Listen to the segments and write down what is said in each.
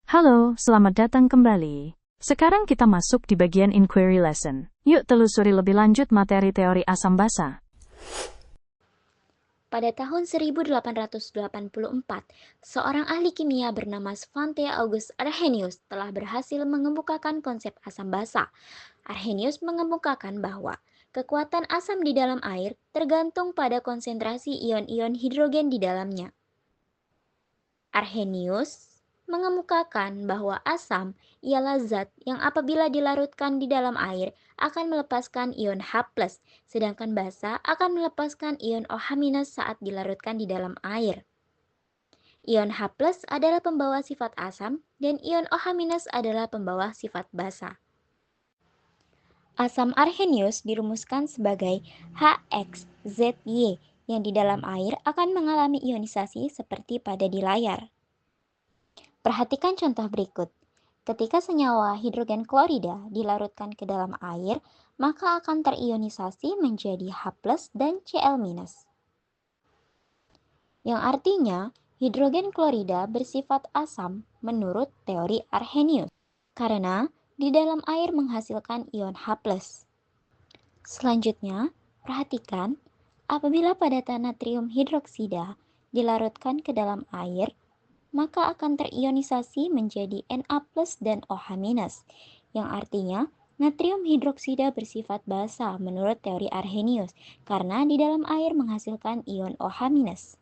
Halo, selamat datang kembali. Sekarang kita masuk di bagian inquiry lesson. Yuk telusuri lebih lanjut materi teori asam basa. Pada tahun 1884, seorang ahli kimia bernama Svante August Arrhenius telah berhasil mengemukakan konsep asam basa. Arrhenius mengemukakan bahwa kekuatan asam di dalam air tergantung pada konsentrasi ion-ion hidrogen di dalamnya. Arrhenius mengemukakan bahwa asam ialah zat yang apabila dilarutkan di dalam air akan melepaskan ion H+, sedangkan basa akan melepaskan ion OH- saat dilarutkan di dalam air. Ion H+ adalah pembawa sifat asam dan ion OH- adalah pembawa sifat basa. Asam arrhenius dirumuskan sebagai HXZY yang di dalam air akan mengalami ionisasi seperti pada di layar. Perhatikan contoh berikut. Ketika senyawa hidrogen klorida dilarutkan ke dalam air, maka akan terionisasi menjadi H+ dan Cl-. Yang artinya, hidrogen klorida bersifat asam menurut teori Arrhenius, karena di dalam air menghasilkan ion H+. Selanjutnya, perhatikan, apabila padatan natrium hidroksida dilarutkan ke dalam air, maka akan terionisasi menjadi Na+ dan OH-, yang artinya natrium hidroksida bersifat basa menurut teori Arrhenius karena di dalam air menghasilkan ion OH-.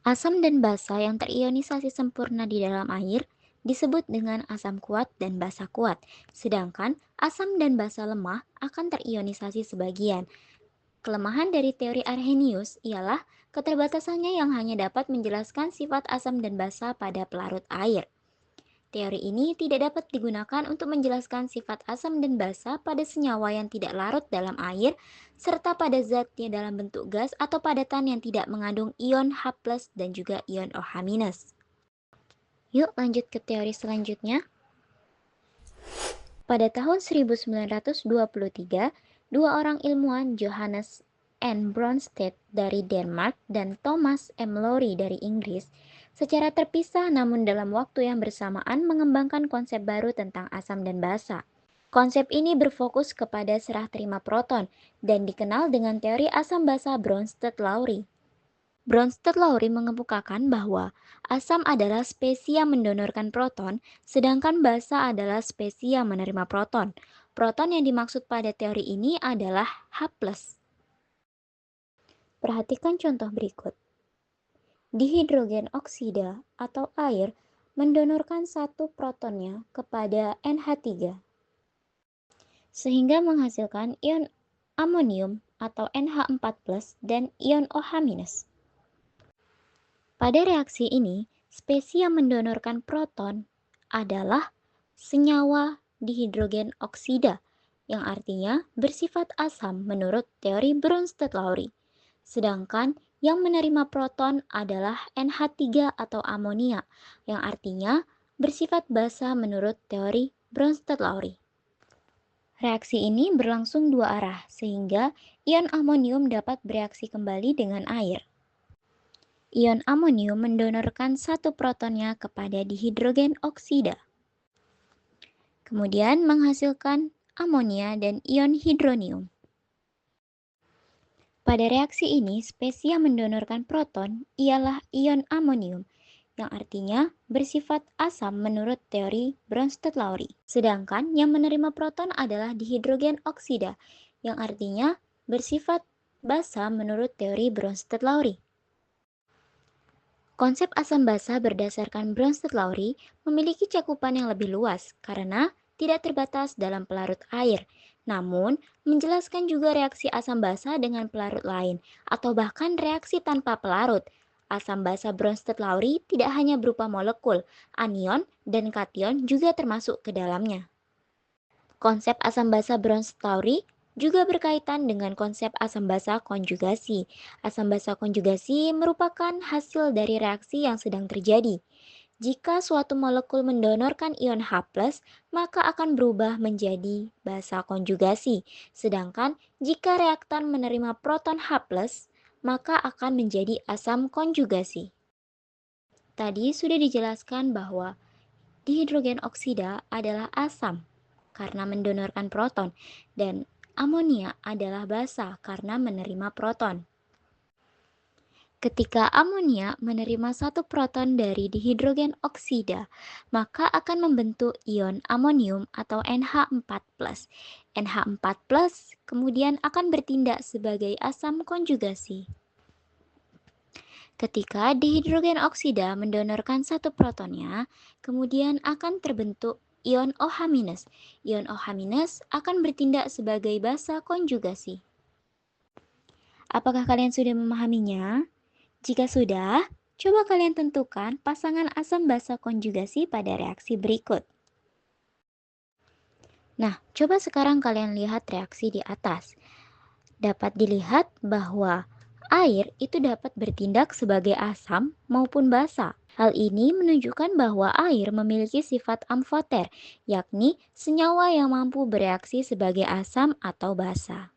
Asam dan basa yang terionisasi sempurna di dalam air disebut dengan asam kuat dan basa kuat, sedangkan asam dan basa lemah akan terionisasi sebagian. Kelemahan dari teori Arrhenius ialah keterbatasannya yang hanya dapat menjelaskan sifat asam dan basa pada pelarut air. Teori ini tidak dapat digunakan untuk menjelaskan sifat asam dan basa pada senyawa yang tidak larut dalam air, serta pada zatnya dalam bentuk gas atau padatan yang tidak mengandung ion H+ dan juga ion OH-. Yuk lanjut ke teori selanjutnya. Pada tahun 1923, dua orang ilmuwan, Johannes N. Bronsted dari Denmark dan Thomas M. Lowry dari Inggris, secara terpisah namun dalam waktu yang bersamaan mengembangkan konsep baru tentang asam dan basa. Konsep ini berfokus kepada serah terima proton dan dikenal dengan teori asam basa Bronsted-Lowry. Bronsted-Lowry mengemukakan bahwa asam adalah spesies yang mendonorkan proton, sedangkan basa adalah spesies yang menerima proton. Proton yang dimaksud pada teori ini adalah H+. Perhatikan contoh berikut. Dihidrogen oksida atau air mendonorkan satu protonnya kepada NH3, sehingga menghasilkan ion amonium atau NH4+ dan ion OH-. Pada reaksi ini, spesies yang mendonorkan proton adalah senyawa dihidrogen oksida, yang artinya bersifat asam menurut teori Bronsted-Lowry. Sedangkan yang menerima proton adalah NH3 atau amonia, yang artinya bersifat basa menurut teori Bronsted-Lowry. Reaksi ini berlangsung dua arah, sehingga ion amonium dapat bereaksi kembali dengan air. Ion amonium mendonorkan satu protonnya kepada dihidrogen oksida, kemudian menghasilkan amonia dan ion hidronium. Pada reaksi ini, spesies yang mendonorkan proton ialah ion amonium, yang artinya bersifat asam menurut teori Bronsted-Lowry. Sedangkan yang menerima proton adalah dihidrogen oksida, yang artinya bersifat basa menurut teori Bronsted-Lowry. Konsep asam basa berdasarkan Bronsted-Lowry memiliki cakupan yang lebih luas karena tidak terbatas dalam pelarut air, namun menjelaskan juga reaksi asam basa dengan pelarut lain atau bahkan reaksi tanpa pelarut. Asam basa Bronsted-Lowry tidak hanya berupa molekul, anion dan kation juga termasuk ke dalamnya. Konsep asam basa Bronsted-Lowry juga berkaitan dengan konsep asam basa konjugasi. Asam basa konjugasi merupakan hasil dari reaksi yang sedang terjadi. Jika suatu molekul mendonorkan ion H+, maka akan berubah menjadi basa konjugasi. Sedangkan jika reaktan menerima proton H+, maka akan menjadi asam konjugasi. Tadi sudah dijelaskan bahwa dihidrogen oksida adalah asam karena mendonorkan proton dan amonia adalah basa karena menerima proton. Ketika amonia menerima satu proton dari dihidrogen oksida, maka akan membentuk ion amonium atau NH4+. NH4+ kemudian akan bertindak sebagai asam konjugasi. Ketika dihidrogen oksida mendonorkan satu protonnya, kemudian akan terbentuk ion OH-. Ion OH- akan bertindak sebagai basa konjugasi. Apakah kalian sudah memahaminya? Jika sudah, coba kalian tentukan pasangan asam basa konjugasi pada reaksi berikut. Nah, coba sekarang kalian lihat reaksi di atas. Dapat dilihat bahwa air itu dapat bertindak sebagai asam maupun basa. Hal ini menunjukkan bahwa air memiliki sifat amfoter, yakni senyawa yang mampu bereaksi sebagai asam atau basa.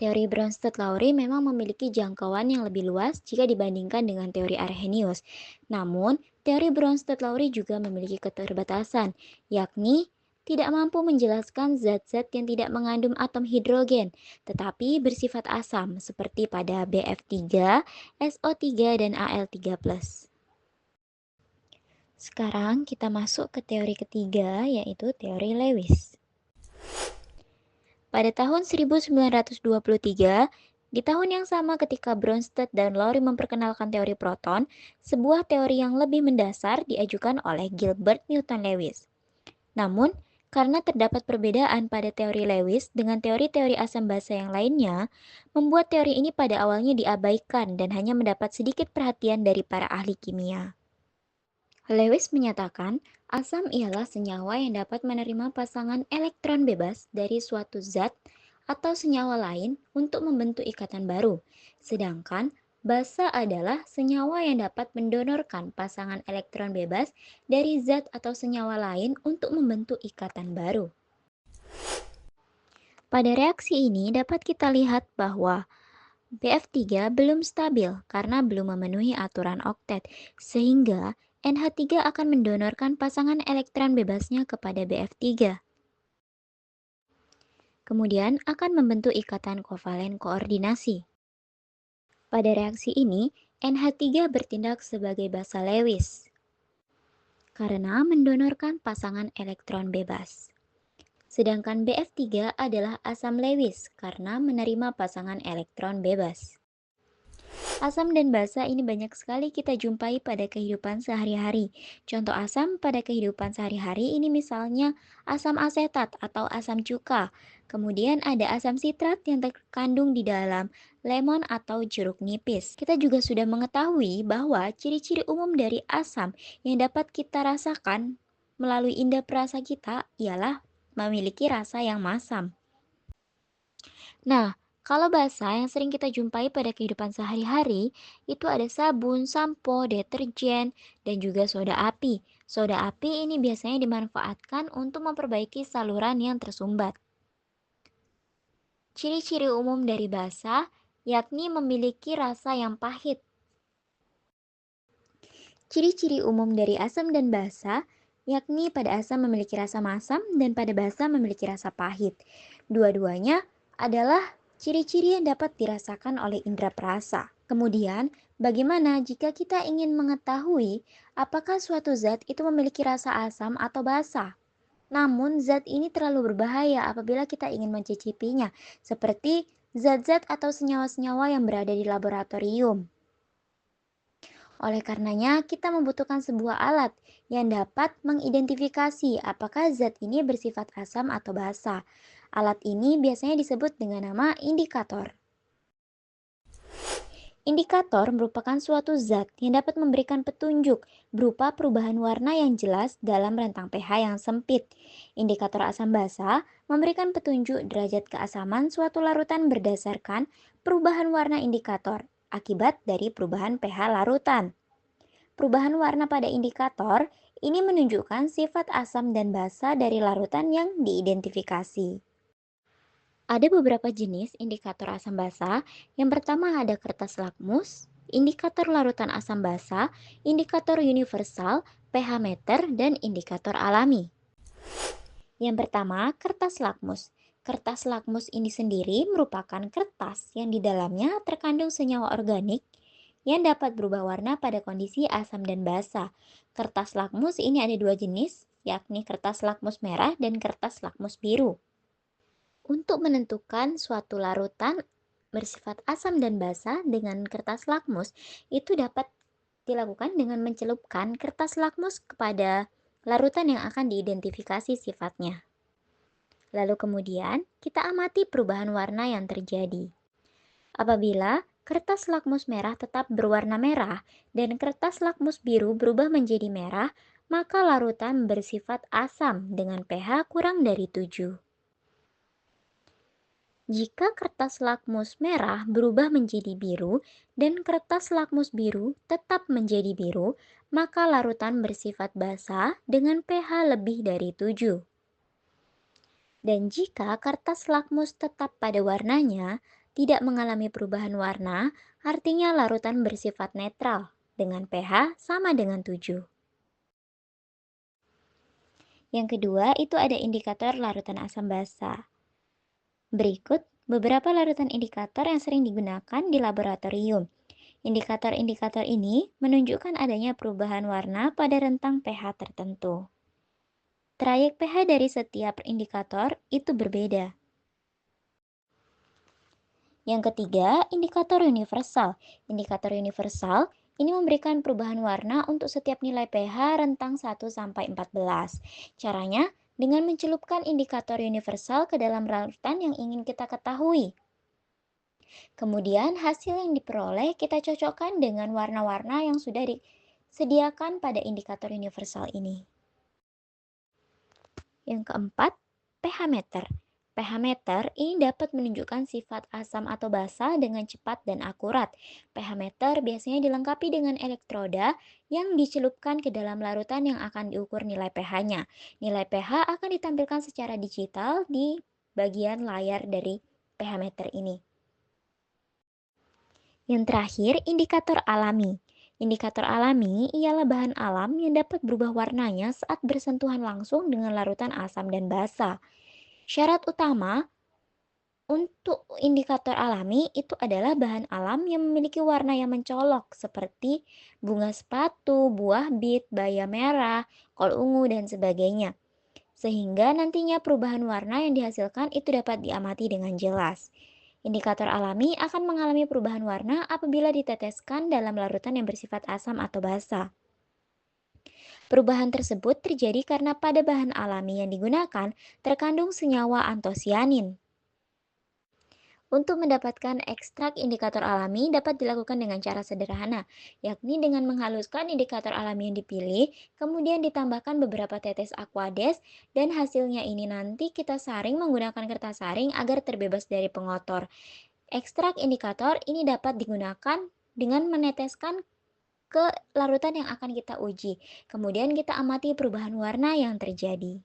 Teori Bronsted-Lowry memang memiliki jangkauan yang lebih luas jika dibandingkan dengan teori Arrhenius. Namun, teori Bronsted-Lowry juga memiliki keterbatasan, yakni tidak mampu menjelaskan zat-zat yang tidak mengandung atom hidrogen, tetapi bersifat asam seperti pada BF3, SO3, dan Al3+. Sekarang kita masuk ke teori ketiga, yaitu teori Lewis. Pada tahun 1923, di tahun yang sama ketika Bronsted dan Lowry memperkenalkan teori proton, sebuah teori yang lebih mendasar diajukan oleh Gilbert Newton Lewis. Namun, karena terdapat perbedaan pada teori Lewis dengan teori-teori asam basa yang lainnya, membuat teori ini pada awalnya diabaikan dan hanya mendapat sedikit perhatian dari para ahli kimia. Lewis menyatakan, asam ialah senyawa yang dapat menerima pasangan elektron bebas dari suatu zat atau senyawa lain untuk membentuk ikatan baru, sedangkan basa adalah senyawa yang dapat mendonorkan pasangan elektron bebas dari zat atau senyawa lain untuk membentuk ikatan baru. Pada reaksi ini dapat kita lihat bahwa BF3 belum stabil karena belum memenuhi aturan oktet, sehingga NH3 akan mendonorkan pasangan elektron bebasnya kepada BF3. Kemudian akan membentuk ikatan kovalen koordinasi. Pada reaksi ini, NH3 bertindak sebagai basa Lewis karena mendonorkan pasangan elektron bebas. Sedangkan BF3 adalah asam Lewis karena menerima pasangan elektron bebas. Asam dan basa ini banyak sekali kita jumpai pada kehidupan sehari-hari. Contoh asam pada kehidupan sehari-hari ini misalnya asam asetat atau asam cuka. Kemudian ada asam sitrat yang terkandung di dalam lemon atau jeruk nipis. Kita juga sudah mengetahui bahwa ciri-ciri umum dari asam yang dapat kita rasakan melalui indera perasa kita ialah memiliki rasa yang masam. Nah, kalau basa yang sering kita jumpai pada kehidupan sehari-hari, itu ada sabun, sampo, deterjen, dan juga soda api. Soda api ini biasanya dimanfaatkan untuk memperbaiki saluran yang tersumbat. Ciri-ciri umum dari basa yakni memiliki rasa yang pahit. Ciri-ciri umum dari asam dan basa yakni pada asam memiliki rasa masam dan pada basa memiliki rasa pahit. Dua-duanya adalah ciri-ciri yang dapat dirasakan oleh indera perasa. Kemudian, bagaimana jika kita ingin mengetahui apakah suatu zat itu memiliki rasa asam atau basa? Namun, zat ini terlalu berbahaya apabila kita ingin mencicipinya, seperti zat-zat atau senyawa-senyawa yang berada di laboratorium. Oleh karenanya, kita membutuhkan sebuah alat yang dapat mengidentifikasi apakah zat ini bersifat asam atau basa. Alat ini biasanya disebut dengan nama indikator. Indikator merupakan suatu zat yang dapat memberikan petunjuk berupa perubahan warna yang jelas dalam rentang pH yang sempit. Indikator asam basa memberikan petunjuk derajat keasaman suatu larutan berdasarkan perubahan warna indikator akibat dari perubahan pH larutan. Perubahan warna pada indikator ini menunjukkan sifat asam dan basa dari larutan yang diidentifikasi. Ada beberapa jenis indikator asam basa. Yang pertama ada kertas lakmus, indikator larutan asam basa, indikator universal, pH meter, dan indikator alami. Yang pertama, kertas lakmus. Kertas lakmus ini sendiri merupakan kertas yang di dalamnya terkandung senyawa organik yang dapat berubah warna pada kondisi asam dan basa. Kertas lakmus ini ada dua jenis, yakni kertas lakmus merah dan kertas lakmus biru. Untuk menentukan suatu larutan bersifat asam dan basa dengan kertas lakmus, itu dapat dilakukan dengan mencelupkan kertas lakmus kepada larutan yang akan diidentifikasi sifatnya. Lalu kemudian kita amati perubahan warna yang terjadi. Apabila kertas lakmus merah tetap berwarna merah dan kertas lakmus biru berubah menjadi merah, maka larutan bersifat asam dengan pH kurang dari 7. Jika kertas lakmus merah berubah menjadi biru dan kertas lakmus biru tetap menjadi biru, maka larutan bersifat basa dengan pH lebih dari 7. Dan jika kertas lakmus tetap pada warnanya, tidak mengalami perubahan warna, artinya larutan bersifat netral dengan pH sama dengan 7. Yang kedua, itu ada indikator larutan asam basa. Berikut beberapa larutan indikator yang sering digunakan di laboratorium. Indikator-indikator ini menunjukkan adanya perubahan warna pada rentang pH tertentu. Trayek pH dari setiap indikator itu berbeda. Yang ketiga, indikator universal. Indikator universal ini memberikan perubahan warna untuk setiap nilai pH rentang 1 sampai 14. Caranya dengan mencelupkan indikator universal ke dalam larutan yang ingin kita ketahui. Kemudian hasil yang diperoleh kita cocokkan dengan warna-warna yang sudah disediakan pada indikator universal ini. Yang keempat, pH meter. pH meter ini dapat menunjukkan sifat asam atau basa dengan cepat dan akurat. pH meter biasanya dilengkapi dengan elektroda yang dicelupkan ke dalam larutan yang akan diukur nilai pH-nya. Nilai pH akan ditampilkan secara digital di bagian layar dari pH meter ini. Yang terakhir, indikator alami. Indikator alami ialah bahan alam yang dapat berubah warnanya saat bersentuhan langsung dengan larutan asam dan basa. Syarat utama untuk indikator alami itu adalah bahan alam yang memiliki warna yang mencolok seperti bunga sepatu, buah bit, baya merah, kol ungu, dan sebagainya. Sehingga nantinya perubahan warna yang dihasilkan itu dapat diamati dengan jelas. Indikator alami akan mengalami perubahan warna apabila diteteskan dalam larutan yang bersifat asam atau basa. Perubahan tersebut terjadi karena pada bahan alami yang digunakan terkandung senyawa antosianin. Untuk mendapatkan ekstrak indikator alami dapat dilakukan dengan cara sederhana, yakni dengan menghaluskan indikator alami yang dipilih, kemudian ditambahkan beberapa tetes aquades, dan hasilnya ini nanti kita saring menggunakan kertas saring agar terbebas dari pengotor. Ekstrak indikator ini dapat digunakan dengan meneteskan ke larutan yang akan kita uji. Kemudian kita amati perubahan warna yang terjadi.